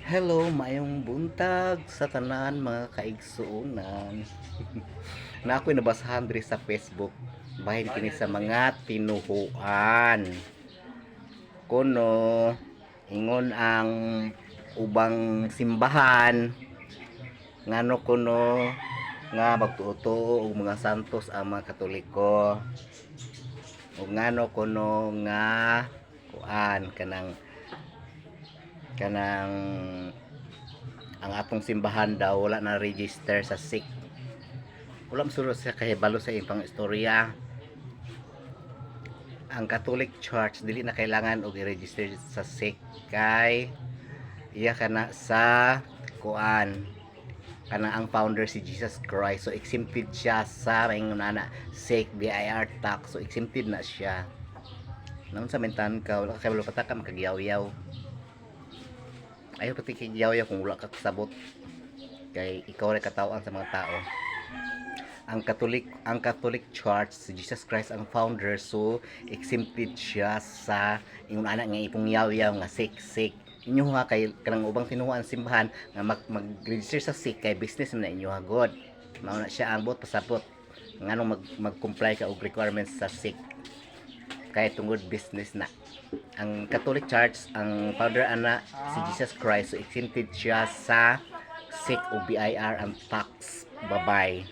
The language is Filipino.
Hello, mayong buntag sa tanan mga kaigsuonan. Na ako'y nabasahan diri sa Facebook. Bahin kini sa mga tinuhuan. Kuno ingon ang ubang simbahan ngano kuno nga magtuo og mga santos ang mga Katoliko. Ug ngano kuno nga kuan kanang ang atong simbahan daw wala na register sa SIC. Wala masulod sa kahibalo sa impang istorya. Ang Catholic Church dili na kailangan og i-register sa SIC kay iya kana sa kuan kana ang founder si Jesus Christ, so exempted siya sa maing na SIC BIR tax, so exempted na siya. Naon sa mentan ka wala ka kabalo pataka makagyaw-yaw. Ayaw pati kagyaw-yaw kung wala ka kasabot kay ikaw ray katawan sa mga tao. Ang Catholic Church si Jesus Christ ang founder, so exempted siya sa ingon ana nga ipong yaw-yaw nga sik-sik. Inyo nga kay kanang ubang tinuan simbahan nga mag-register sa SIC kay business man na inyo hagod. Mao na siya ang buot pasabot nganong mag-comply ka og requirements sa SIC kay tungod business na. Ang Catholic Church ang founder ana si Jesus Christ, so exempted siya sa SIC o BIR ang tax babay.